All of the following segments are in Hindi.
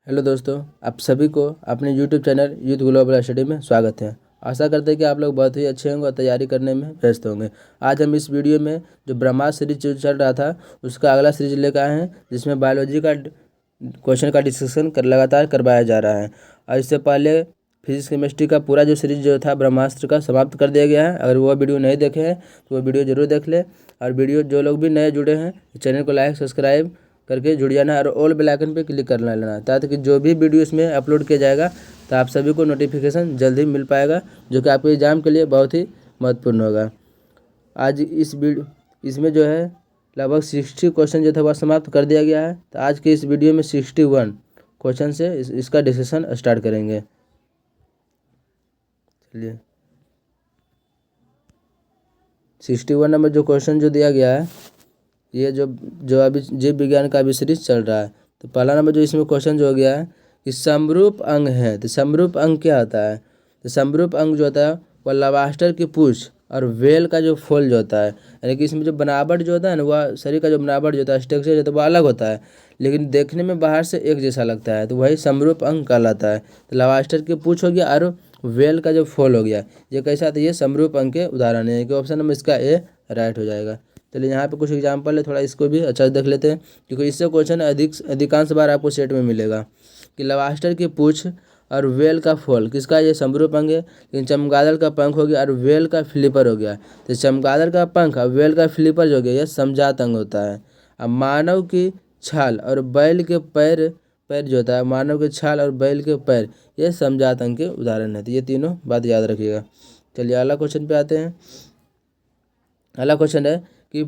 हेलो दोस्तों, आप सभी को अपने YouTube channel youth global study में स्वागत है। आशा करते हैं कि आप लोग बहुत ही अच्छे होंगे और तैयारी करने में व्यस्त होंगे। आज हम इस वीडियो में जो ब्रह्मास्त्र सीरीज जो चल रहा था उसका अगला सीरीज लेकर आए हैं, जिसमें बायोलॉजी का क्वेश्चन का डिस्कशन लगातार करवाया जा रहा है। और इससे पहले फिजिक्स केमिस्ट्री का पूरा जो सीरीज जो था ब्रह्मास्त्र का समाप्त कर दिया गया है। अगर वो वीडियो नहीं देखे हैं तो वो वीडियो जरूर देख ले। और वीडियो जो लोग भी नए जुड़े हैं चैनल को लाइक सब्सक्राइब करके जुड़ जाना और ऑल बेल आइकन पे क्लिक कर लेना, ताकि जो भी वीडियो इसमें अपलोड किया जाएगा तो आप सभी को नोटिफिकेशन जल्दी मिल पाएगा, जो कि आपके एग्जाम के लिए बहुत ही महत्वपूर्ण होगा। आज इस वीडियो इसमें जो है लगभग 60 क्वेश्चन जो था वह समाप्त कर दिया गया है। तो आज के इस वीडियो में 61 क्वेश्चन से इसका डिस्कशन स्टार्ट करेंगे। चलिए, 61 नंबर जो क्वेश्चन जो दिया गया है, ये जो जो अभी जीव विज्ञान का अभी सीरीज चल रहा है। तो पहला नंबर जो इसमें क्वेश्चन जो हो गया है कि समरूप अंग है। तो समरूप अंग क्या होता है? तो समरूप अंग जो होता है वह लवास्टर की पूंछ और वेल का जो फोल जो होता है, यानी कि इसमें जो बनावट जो होता है ना, वह शरीर का जो बनावट जो होता है, स्ट्रक्चर जो होता है वह अलग होता है, लेकिन देखने में बाहर से एक जैसा लगता है, तो वही समरूप अंग कहलाता है। तो लवास्टर की पूंछ हो गया और वेल का जो फोल हो गया, ये कैसा आता है? ये समरूप अंग के उदाहरण है, कि ऑप्शन नंबर इसका ए राइट हो जाएगा। चलिए, यहाँ पे कुछ एग्जाम्पल है, थोड़ा इसको भी अच्छा से देख लेते हैं, क्योंकि इससे क्वेश्चन अधिकांश बार आपको सेट में मिलेगा। कि लवास्टर की पूंछ और वेल का फॉल किसका? ये समरूप अंग है। लेकिन चमगादड़ का पंख हो गया और वेल का फ्लिपर हो गया, तो चमगादड़ का पंख और वेल का फ्लिपर जो हो गया, यह समजात अंग होता है। अब मानव की छाल और बैल के पैर पैर जो होता है, मानव के छाल और बैल के पैर, ये समजात अंग के उदाहरण है। तो ये तीनों बात याद रखिएगा। चलिए, अगला क्वेश्चन पे आते हैं। अगला क्वेश्चन है कि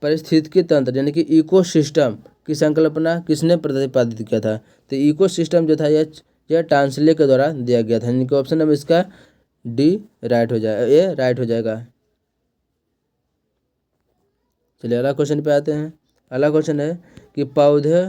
पारिस्थितिकी तंत्र यानी कि इकोसिस्टम की संकल्पना किसने प्रतिपादित किया था? तो इकोसिस्टम जो था यह टांसले के द्वारा दिया गया था, यानी कि ऑप्शन नंबर इसका डी राइट हो जाएगा, ए राइट हो जाएगा। चलिए, अगला क्वेश्चन पे आते हैं। अगला क्वेश्चन है कि पौधे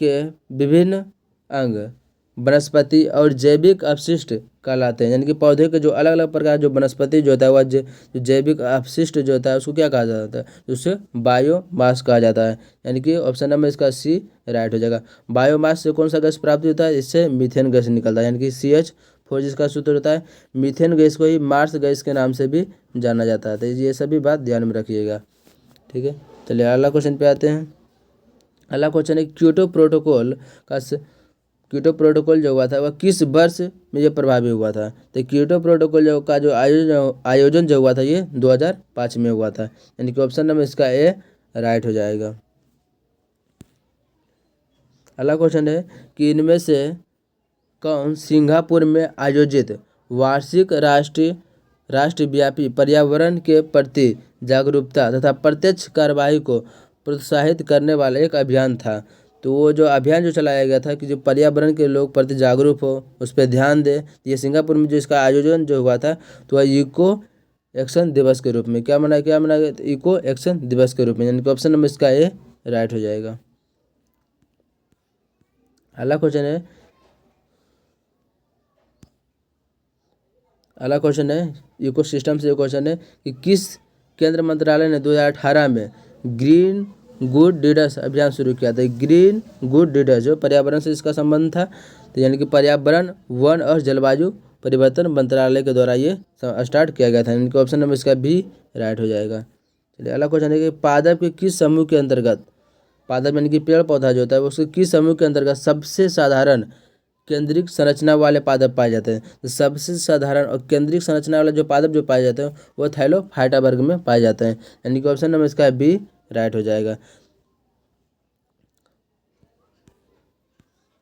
के विभिन्न अंग वनस्पति और जैविक अपशिष्ट कहलाते हैं, यानी कि पौधे के जो अलग अलग प्रकार जो वनस्पति जो होता है वह जो जैविक अपशिष्ट जो होता है उसको क्या कहा जाता है? जिससे बायोमास कहा जाता है, यानी कि ऑप्शन नंबर इसका सी राइट हो जाएगा। बायोमास से कौन सा गैस प्राप्त होता है? इससे मीथेन गैस निकलता है, यानी कि CH4 जिसका सूत्र होता है। मीथेन गैस को ही मार्स गैस के नाम से भी जाना जाता है। तो ये सभी बात ध्यान में रखिएगा, ठीक है। चलिए, अगला क्वेश्चन पे आते हैं। अगला क्वेश्चन है क्योटो प्रोटोकॉल का क्योटो प्रोटोकॉल जो हुआ था वह किस वर्ष में ये प्रभावी हुआ था? तो क्योटो प्रोटोकॉल जो आयोजन जो हुआ था ये 2005 में हुआ था, यानी कि ऑप्शन नंबर इसका ए राइट हो जाएगा। अगला क्वेश्चन है कि इनमें से कौन सिंगापुर में आयोजित वार्षिक राष्ट्रव्यापी पर्यावरण के प्रति जागरूकता तथा प्रत्यक्ष कार्रवाई को प्रोत्साहित करने वाला एक अभियान था? तो वो जो अभियान जो चलाया गया था कि जो पर्यावरण के लोग प्रति जागरूक हो, उस पर ध्यान दे, ये सिंगापुर में जो इसका आयोजन जो हुआ था तो वह इको एक्शन दिवस के रूप में क्या मनाया गया? तो इको एक्शन दिवस के रूप में, यानी कि ऑप्शन नंबर इसका ए राइट हो जाएगा। अगला क्वेश्चन है अगला क्वेश्चन है इकोसिस्टम से क्वेश्चन है कि किस केंद्र मंत्रालय ने 2018 में ग्रीन गुड डीडस अभियान शुरू किया था? ग्रीन गुड डीडस जो पर्यावरण से इसका संबंध था, तो यानी कि पर्यावरण वन और जलवायु परिवर्तन मंत्रालय के द्वारा ये स्टार्ट किया गया था, यानी कि ऑप्शन नंबर इसका भी राइट हो जाएगा। चलिए, अगला क्वेश्चन है कि पादप के किस समूह के अंतर्गत, पादप यानी कि पेड़ पौधा जो होता है उसके किस समूह के अंतर्गत सबसे साधारण केंद्रिक संरचना वाले पादप पाए जाते हैं? तो सबसे साधारण और केंद्रिक संरचना वाले जो पादप जो पाए जाते हैं वो थाइलोफाइटा वर्ग में पाए जाते हैं, यानी कि ऑप्शन नंबर इसका बी राइट हो जाएगा।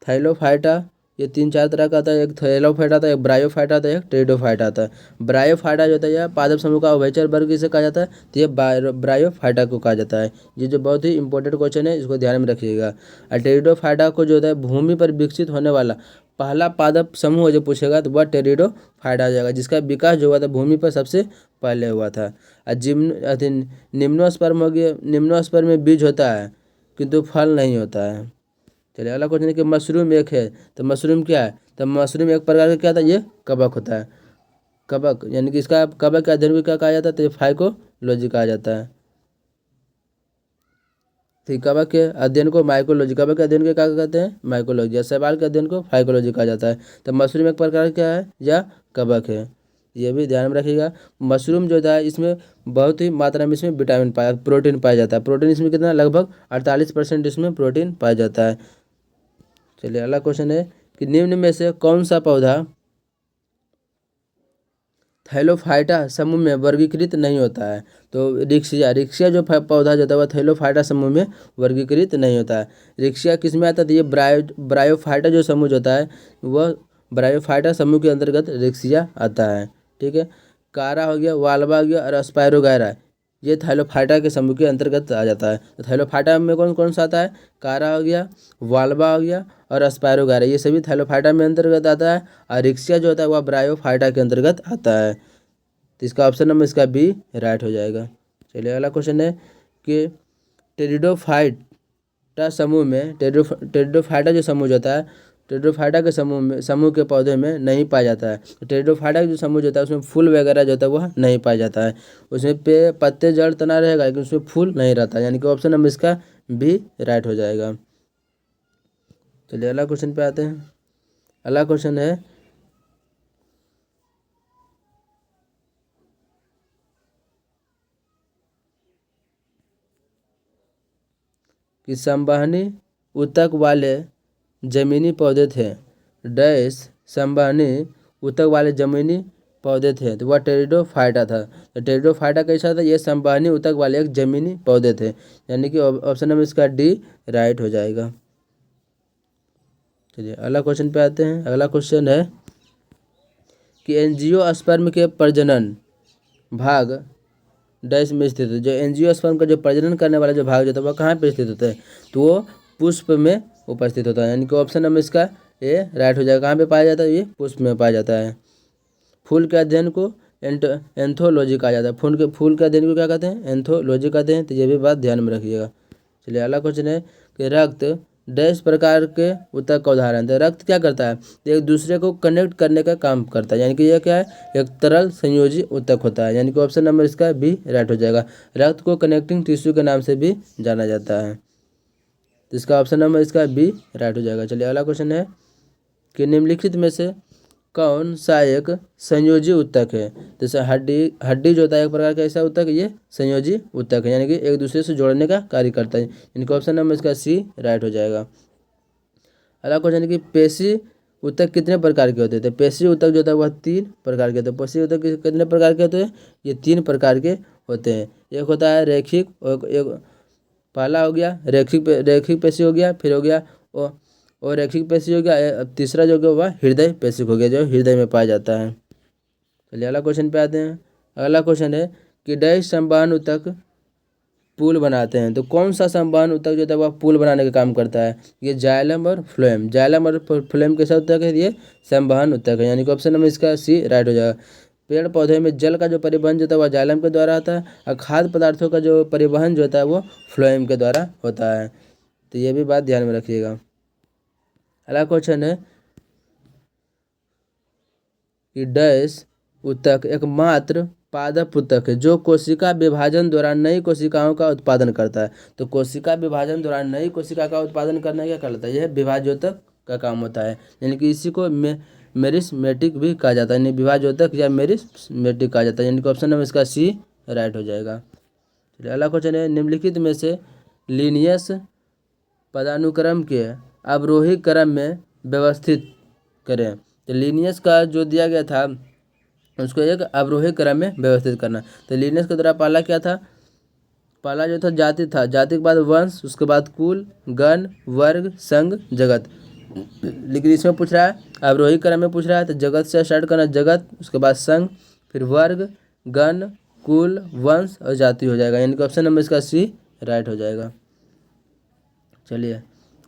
थाइलोफाइटा ये 3-4 तरह का आता है, एक थैलोफाइटा आता है, एक ब्रायोफाइटा आता है, एक टेरिडोफाइटा आता है। ब्रायोफाइटा जो होता है यह पादप समूह का उभयचर वर्ग इसे कहा जाता है, तो ये ब्रायोफाइटा को कहा जाता है। ये जो बहुत ही इंपॉर्टेंट क्वेश्चन है, इसको ध्यान में रखिएगा। और टेरिडोफाइटा को जो होता है भूमि पर विकसित होने वाला पहला पादप समूह जो पूछेगा तो वह टेरिडोफाइटा हो जाएगा, जिसका विकास जो हुआ था भूमि पर सबसे पहले हुआ था। और निम्नोस्पर्म हो गया, निम्नोस्पर्म में बीज होता है किंतु फल नहीं होता है। चलिए, अगला क्वेश्चन है कि मशरूम एक है, तो मशरूम क्या है? तो मशरूम एक प्रकार का क्या था? ये कवक होता है। कवक यानी कि इसका कवक के अध्ययन को क्या कहा जाता है? तो फाइकोलॉजी कहा जाता है। तो कवक के अध्ययन को माइकोलॉजी, कवक के अध्ययन के क्या कहते हैं, माइकोलॉजी, या शैवाल के अध्ययन को फाइकोलॉजी कहा जाता है। तो मशरूम एक प्रकार क्या है, या कवक है, ये भी ध्यान में रखिएगा। मशरूम जो है इसमें बहुत ही मात्रा में इसमें विटामिन प्रोटीन पाया जाता है। प्रोटीन इसमें कितना, लगभग 48% इसमें प्रोटीन पाया जाता है। चलिए अगला क्वेश्चन है कि निम्न में से कौन सा पौधा थैलोफाइटा समूह में वर्गीकृत नहीं होता है। तो रिक्सिया, रिक्सिया जो पौधा जो है वह थैलोफाइटा समूह में वर्गीकृत नहीं होता है। रिक्सिया किस में आता है, तो ये ब्रायोफाइटा जो समूह होता है वह ब्रायोफाइटा समूह के अंतर्गत रिक्सिया आता है। ठीक है, कारा हो गया, वाल्वा हो गया और स्पायरोगायरा, ये थैलोफाइटा के समूह के अंतर्गत आ जाता है। तो थैलोफाइटा में कौन कौन सा आता है, कारा हो गया, वाल्वा हो गया और स्पायरोगायरा, ये सभी थैलोफाइटा में अंतर्गत आता है। और रिक्सिया जो होता है वह ब्रायोफाइटा के अंतर्गत आता है। तो इसका ऑप्शन नंबर इसका बी राइट हो जाएगा। चलिए अगला क्वेश्चन है कि टेरिडोफाइटा समूह में, टेरिडोफाइटा जो समूह होता है, टेरिडोफाइटा के समूह के पौधे में नहीं पाया जाता है। तो टेरिडोफाइटा का जो समूह होता है उसमें फूल वगैरह जो होता है वह नहीं पाया जाता है। उसमें पत्ते जड़ तना रहेगा लेकिन उसमें फूल नहीं रहता, यानी कि ऑप्शन नंबर इसका बी राइट हो जाएगा। चलिए अगला क्वेश्चन पे आते हैं। अगला क्वेश्चन है कि संवहनी ऊतक वाले जमीनी पौधे थे, डैश संवहनी ऊतक वाले जमीनी पौधे थे, तो वह टेरिडोफाइटा था। तो टेरिडोफाइटा कैसा था, ये संवहनी ऊतक वाले एक जमीनी पौधे थे, यानी कि ऑप्शन नंबर इसका डी राइट हो जाएगा। चलिए अगला क्वेश्चन पे आते हैं। अगला क्वेश्चन है कि एंजियोस्पर्म के प्रजनन भाग डैश में स्थित है। जो एंजियोस्पर्म का जो प्रजनन करने वाला जो भाग होता है वह कहाँ पे स्थित होता है, तो वो पुष्प में उपस्थित होता है, यानी कि ऑप्शन नंबर इसका ए राइट हो जाएगा। कहाँ पे पाया जाता है, ये पुष्प में पाया जाता है। फूल के अध्ययन को एंथोलॉजी कहा जाता है। फूल के अध्ययन को क्या कहते हैं, एंथोलॉजी कहते हैं। तो ये भी बात ध्यान में रखिएगा। चलिए अगला क्वेश्चन है कि रक्त डैश प्रकार के ऊतक का उदाहरण। तो रक्त क्या करता है, तो एक दूसरे को कनेक्ट करने का काम करता है, यानी कि यह क्या है, एक तरल संयोजी ऊतक होता है, यानी कि ऑप्शन नंबर इसका बी राइट हो जाएगा। रक्त को कनेक्टिंग टिश्यू के नाम से भी जाना जाता है, तो इसका ऑप्शन नंबर इसका बी राइट हो जाएगा। चलिए अगला क्वेश्चन है कि निम्नलिखित में से कौन सा एक संयोजी ऊतक है। जैसे हड्डी जो होता है एक प्रकार का ऐसा ऊतक, ये संयोजी ऊतक है, यानी कि एक दूसरे से जोड़ने का कार्य करता है। इनका ऑप्शन नंबर इसका सी राइट हो जाएगा। अगला क्वेश्चन है कि पेशी ऊतक कितने प्रकार के होते हैं। तो पेशी ऊतक जो होता है वह 3 प्रकार के होते हैं। पेशी ऊतक कितने प्रकार के होते हैं, ये 3 प्रकार के होते हैं। एक होता है रैखिक, एक पहला हो गया रैखिक पेशी हो गया, फिर हो गया और रैखिक पेशी हो गया, तीसरा जो वह हृदय पेशी हो गया, जो हृदय में पाया जाता है। चलिए अगला क्वेश्चन पे आते हैं। अगला क्वेश्चन है कि डैश संवहन ऊतक पुल बनाते हैं। तो कौन सा संवहन ऊतक जो है वह पुल बनाने का काम करता है, ये जाइलम और फ्लोएम। जाइलम और फ्लोएम कैसा ऊतक है, ये संवहन ऊतक है, यानी कि ऑप्शन नंबर इसका सी राइट हो जाएगा। पेड़ पौधे में जल का जो परिवहन जो होता है वह जाइलम के द्वारा होता है, और खाद्य पदार्थों का जो परिवहन जो होता है वो फ्लोएम के द्वारा होता है। तो ये भी बात ध्यान में रखिएगा। अगला क्वेश्चन है कि डैश ऊतक एकमात्र पादप ऊतक है जो कोशिका विभाजन दौरान नई कोशिकाओं का उत्पादन करता है। तो कोशिका विभाजन दौरान नई कोशिका का उत्पादन करना क्या कहलाता है, यह विभाजोतक का काम होता है, यानी कि इसी को मेरिस्मेटिक भी कहा जाता है, यानी विभाजोतक या मेरिस्मेटिक कहा जाता है, यानी कि ऑप्शन नंबर इसका सी राइट हो जाएगा। चलिए अगला क्वेश्चन है निम्नलिखित में से लीनियस पदानुक्रम के अवरोही क्रम में व्यवस्थित करें। तो लीनियस का जो दिया गया था उसको एक अवरोही क्रम में व्यवस्थित करना। तो लीनियस के द्वारा पहला क्या था, पहला जो था जाति था, जाति के बाद वंश, उसके बाद कुल, गण, वर्ग, संघ, जगत। लेकिन इसमें पूछ रहा है अवरोही क्रम में पूछ रहा है, तो जगत से स्टार्ट करना, जगत, उसके बाद संघ, फिर वर्ग, गण, कुल, वंश और जाति हो जाएगा, यानी कि ऑप्शन नंबर इसका सी राइट हो जाएगा। चलिए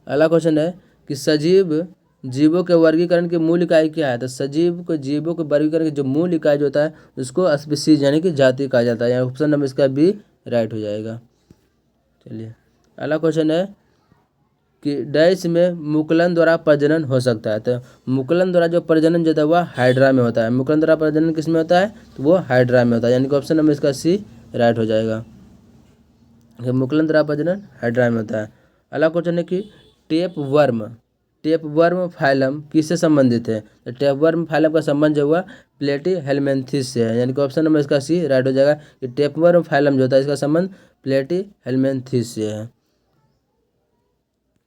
अगला क्वेश्चन है कि सजीव जीवों के वर्गीकरण की मूल इकाई क्या है। तो सजीव को जीवों के वर्गीकरण की जो मूल इकाई जो होता है उसको स्पीसीज यानी कि जाति कहा जाता है, यानी ऑप्शन नंबर इसका बी राइट हो जाएगा। चलिए अगला क्वेश्चन है कि डैश में मुकुलन द्वारा प्रजनन हो सकता है। तो मुकुलन द्वारा जो प्रजनन जो होता है वह हाइड्रा में होता है। मुकुलन द्वारा प्रजनन किस में होता है, तो वो हाइड्रा में होता है, यानी कि ऑप्शन नंबर इसका सी राइट हो जाएगा। मुकुलन द्वारा प्रजनन हाइड्रा में होता है। अगला क्वेश्चन है कि टेपवर्म फाइलम किससे संबंधित है? तो टेपवर्म फाइलम का संबंध जो हुआ प्लेटीहेल्मिन्थेस से है, यानी कि ऑप्शन नंबर इसका सी राइट हो जाएगा कि टेपवर्म फाइलम जो होता है इसका संबंध प्लेटीहेल्मिन्थेस से है।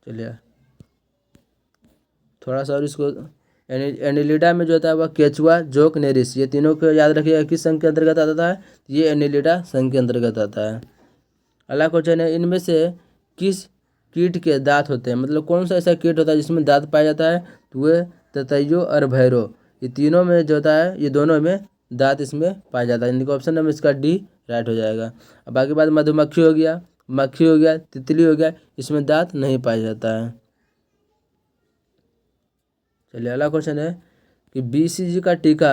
चलिए थोड़ा सा और इसको एनिलिडा में जो होता है वह केचुआ, जोक, नेरिस, ये तीनों को याद रखिएगा किस संघ के अंतर्गत आता है? ये एनिलिडा संघ के अंतर्गत आता है। अगला क्वेश्चन है इनमें से किस कीट के दांत होते हैं? मतलब कौन सा ऐसा कीट होता है जिसमें दांत पाया जाता है? तो वह ततैयो और भैरो, ये तीनों में जो होता है ये दोनों में दांत इसमें पाया जाता है, इनका ऑप्शन नंबर इसका डी राइट हो जाएगा। अब बाकी बात मधुमक्खी हो गया, मक्खी हो गया, तितली हो गया, इसमें दांत नहीं पाया जाता है। चलिए अगला क्वेश्चन है कि BCG का टीका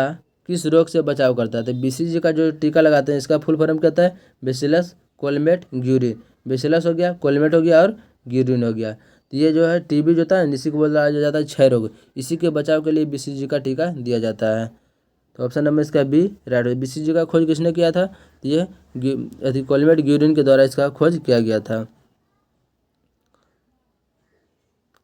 किस रोग से बचाव करता है? तो BCG का जो टीका लगाते हैं इसका फुल फॉर्म कहता है बेसिलस कोलमेट ग्यूरिन। बेसिलस हो गया, कोलमेट हो गया और ग्यूरिन हो गया। तो ये जो है TB जो होता है इसी को बोला जाता है क्षय रोग, इसी के बचाव के लिए BCG का टीका दिया जाता है। तो ऑप्शन नंबर इसका बी राइट हो। BCG का खोज किसने किया था? तो ये कोलमेट ग्यूरिन के द्वारा इसका खोज किया गया था।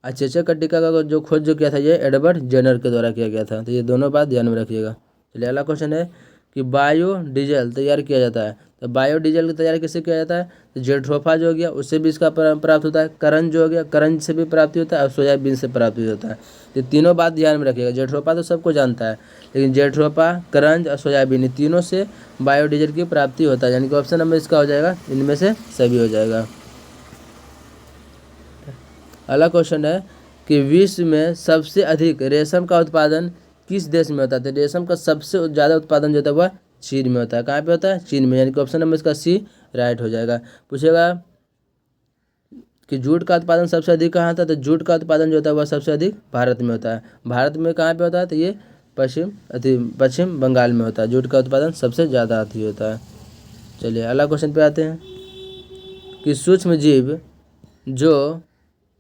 चेचक का टीका का जो खोज जो किया था ये एडवर्ड जेनर के द्वारा किया गया था। तो ये दोनों बात ध्यान में रखिएगा। चलिए अगला क्वेश्चन है कि बायोडीजल तैयार किया जाता है। तो बायोडीजल की तैयार किससे किया जाता है? तो जेट्रोफा जो हो गया उससे भी इसका प्राप्त होता है, करंज जो हो गया करंज से भी प्राप्ति होता है और सोयाबीन से प्राप्ति होता है। ये तीनों बात ध्यान में रखिएगा। जेट्रोफा तो सबको जानता है, लेकिन जेट्रोफा, करंज और सोयाबीन तीनों से बायोडीजल की प्राप्ति होता है, यानी कि ऑप्शन नंबर इसका हो जाएगा इनमें से सभी हो जाएगा। अगला क्वेश्चन है कि विश्व में सबसे अधिक रेशम का उत्पादन किस देश में होता है? तो रेशम का सबसे ज़्यादा उत्पादन जो होता है वह चीन में होता है। कहाँ पे होता है? चीन में, यानी कि ऑप्शन नंबर इसका सी राइट हो जाएगा। पूछेगा कि जूट का उत्पादन सबसे अधिक कहाँ था? तो जूट का उत्पादन जो होता है वह सबसे अधिक भारत में होता है। भारत में कहाँ पे होता है? तो ये पश्चिम बंगाल में होता है। जूट का उत्पादन सबसे ज़्यादा अति होता है। चलिए अगला क्वेश्चन पे आते हैं कि सूक्ष्म जीव जो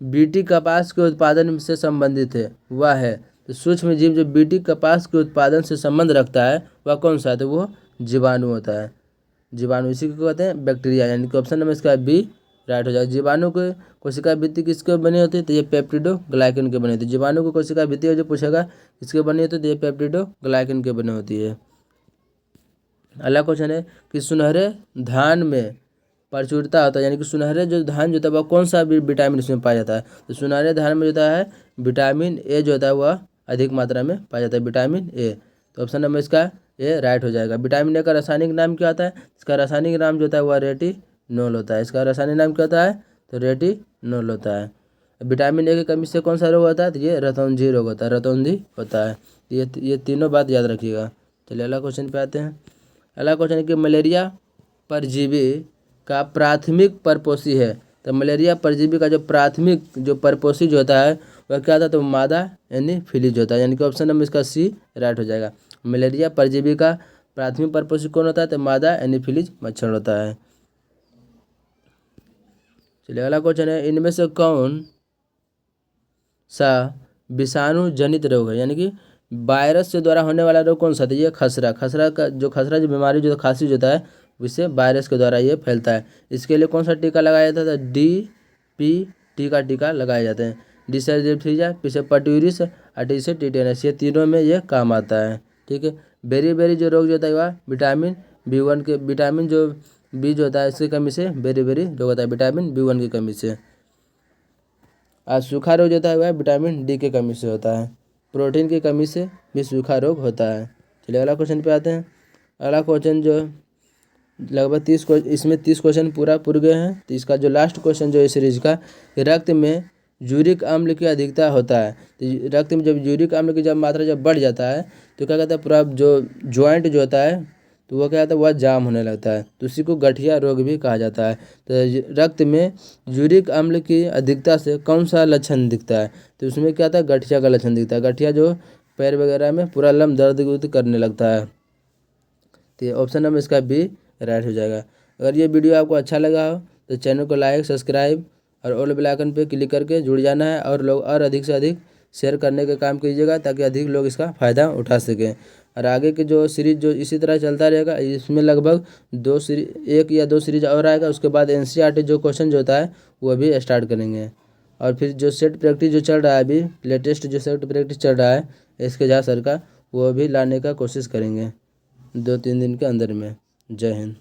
बीटी कपास के उत्पादन से संबंधित है वह है। तो सूक्ष्म जीव जो बीटी कपास के उत्पादन से संबंध रखता है वह कौन सा है? तो वो जीवाणु होता है। जीवाणु इसी को कहते हैं बैक्टीरिया, यानी कि ऑप्शन नंबर इसका बी राइट हो जाएगा। जीवाणु को कोशिका भित्ति किसके बनी होती है? तो ये पेप्टिडोग्लाइकन के बनी होती है। जीवाणु को कोशिका भित्ति जो पूछेगा किसके बनी होती है? तो ये पेप्टिडोग्लाइकन के बनी होती है। अगला क्वेश्चन है कि सुनहरे धान में प्रचुरता होता है, यानी कि सुनहरे जो धान जो होता है वह कौन सा विटामिन इसमें पाया जाता है? तो सुनहरे धान में जो होता है विटामिन ए जो होता है वह अधिक मात्रा में पाया जाता है, विटामिन ए। तो ऑप्शन नंबर इसका ए राइट हो जाएगा। विटामिन ए का रासायनिक नाम क्या होता है? इसका रासायनिक नाम जो होता है वह रेटिनोल होता है। इसका रासायनिक नाम क्या होता है? तो रेटिनोल होता है। विटामिन ए की कमी से कौन सा रोग होता है? तो ये रतौंधी रोग होता है, रतौंधी होता है। ये तीनों बात याद रखिएगा। चलिए अगला क्वेश्चन पे आते हैं। अगला क्वेश्चन है कि मलेरिया परजीवी का प्राथमिक परपोषी है। तो मलेरिया परजीवी का जो प्राथमिक जो परपोषी जो होता है वह क्या होता है? तो मादा एनीफिलीज होता है, यानी कि ऑप्शन नंबर इसका सी राइट हो जाएगा। मलेरिया परजीवी का प्राथमिक परपोषी कौन होता है? तो मादा एनीफिलीज मच्छर होता है। चलिए अगला क्वेश्चन है इनमें से कौन सा विषाणु जनित रोग है, यानी कि वायरस से द्वारा होने वाला रोग कौन सा? तो ये खसरा जो बीमारी जो खांसी जो होता है इससे वायरस के द्वारा ये फैलता है। इसके लिए कौन सा टीका लगाया जाता है? DPT का टीका लगाए जाते हैं। डी से डिप्थीरिया, पी से पर्ट्यूरिस और टी से टिटेनस, ये तीनों में ये काम आता है। ठीक है। बेरी जो रोग जो होता है वह विटामिन B1 के विटामिन जो बी जो होता है इसकी कमी से बेरी रोग होता है, विटामिन B1 की कमी से। और सूखा रोग जो होता है वह विटामिन D की कमी से होता है। प्रोटीन की कमी से भी सूखा रोग होता है। चलिए अगला क्वेश्चन पे आते हैं। अगला क्वेश्चन जो लगभग 30 क्वेश्चन पूरे गए हैं। तो इसका जो लास्ट क्वेश्चन जो है सीरीज का, रक्त में यूरिक अम्ल की अधिकता होता है। तो रक्त में जब यूरिक अम्ल की जब मात्रा जब बढ़ जाता है तो क्या कहता है पूरा जो ज्वाइंट जो होता है तो वह क्या होता है वह जाम होने लगता है, तो उसी को गठिया रोग भी कहा जाता है। तो रक्त में यूरिक अम्ल की अधिकता से कौन सा लक्षण दिखता है? तो उसमें क्या होता है? गठिया का लक्षण दिखता है। गठिया जो पैर वगैरह में पूरा लम दर्द करने लगता है। तो ऑप्शन नंबर इसका बी राइट हो जाएगा। अगर ये वीडियो आपको अच्छा लगा हो तो चैनल को लाइक, सब्सक्राइब और ऑल बेल आइकन पे क्लिक करके जुड़ जाना है और लोग और अधिक से अधिक शेयर करने का काम कीजिएगा ताकि अधिक लोग इसका फ़ायदा उठा सकें। और आगे की जो सीरीज जो इसी तरह चलता रहेगा, इसमें लगभग 1 या 2 सीरीज और आएगा। उसके बाद NCERT जो क्वेश्चन जो होता है वो भी स्टार्ट करेंगे। और फिर जो सेट प्रैक्टिस जो चल रहा है अभी लेटेस्ट जो सेट प्रैक्टिस चल रहा है SK झा सर का, वो भी लाने का कोशिश करेंगे 2-3 दिन के अंदर में। जय हिंद।